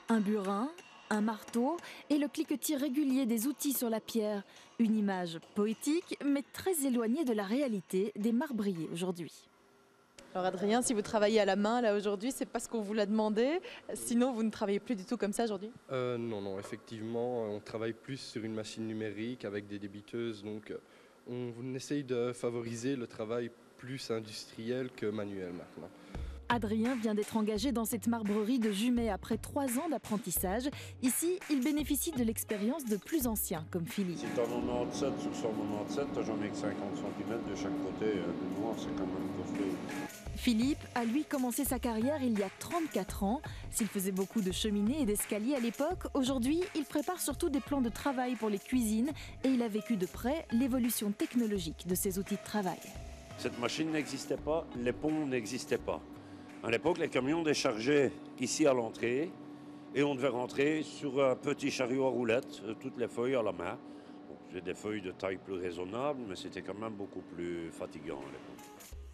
Un burin, un marteau et le cliquetis régulier des outils sur la pierre. Une image poétique, mais très éloignée de la réalité des marbriers aujourd'hui. Alors Adrien, si vous travaillez à la main là aujourd'hui, c'est parce qu'on vous l'a demandé. Sinon, vous ne travaillez plus du tout comme ça aujourd'hui? Non, effectivement, on travaille plus sur une machine numérique avec des débiteuses, donc on essaye de favoriser le travail plus industriel que manuel maintenant. Adrien vient d'être engagé dans cette marbrerie de Jumet après 3 ans d'apprentissage. Ici, il bénéficie de l'expérience de plus anciens, comme Philippe. Si tu as 97 sur 197, tu n'as jamais que 50 cm de chaque côté de noir, c'est quand même costaud. Philippe a lui commencé sa carrière il y a 34 ans. S'il faisait beaucoup de cheminées et d'escaliers à l'époque, aujourd'hui, il prépare surtout des plans de travail pour les cuisines et il a vécu de près l'évolution technologique de ces outils de travail. Cette machine n'existait pas, les ponts n'existaient pas. À l'époque, les camions déchargeaient ici à l'entrée et on devait rentrer sur un petit chariot à roulettes, toutes les feuilles à la main. Bon, j'ai des feuilles de taille plus raisonnable, mais c'était quand même beaucoup plus fatigant à l'époque.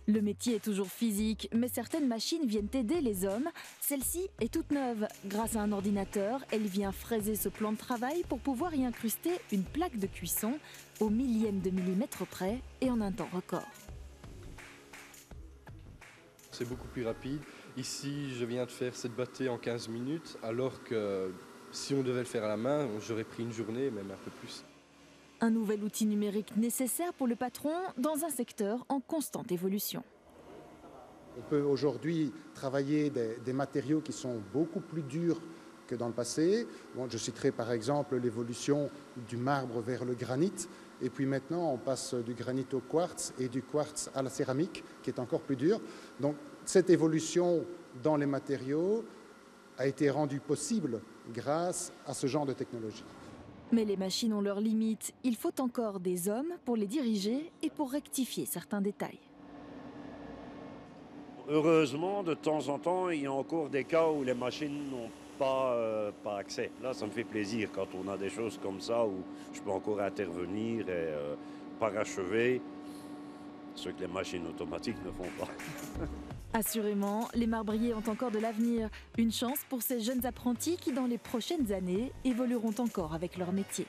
Le métier est toujours physique, mais certaines machines viennent aider les hommes. Celle-ci est toute neuve. Grâce à un ordinateur, elle vient fraiser ce plan de travail pour pouvoir y incruster une plaque de cuisson au millième de millimètre près et en un temps record. C'est beaucoup plus rapide. Ici, je viens de faire cette battée en 15 minutes, alors que si on devait le faire à la main, j'aurais pris une journée, même un peu plus. Un nouvel outil numérique nécessaire pour le patron dans un secteur en constante évolution. On peut aujourd'hui travailler des matériaux qui sont beaucoup plus durs que dans le passé. Bon, je citerai par exemple l'évolution du marbre vers le granit. Et puis maintenant, on passe du granit au quartz et du quartz à la céramique, qui est encore plus dur. Donc cette évolution dans les matériaux a été rendue possible grâce à ce genre de technologie. Mais les machines ont leurs limites. Il faut encore des hommes pour les diriger et pour rectifier certains détails. Heureusement, de temps en temps, il y a encore des cas où les machines n'ont pas accès. Là, ça me fait plaisir quand on a des choses comme ça où je peux encore intervenir et parachever ce que les machines automatiques ne font pas. Assurément, les marbriers ont encore de l'avenir. Une chance pour ces jeunes apprentis qui, dans les prochaines années, évolueront encore avec leur métier.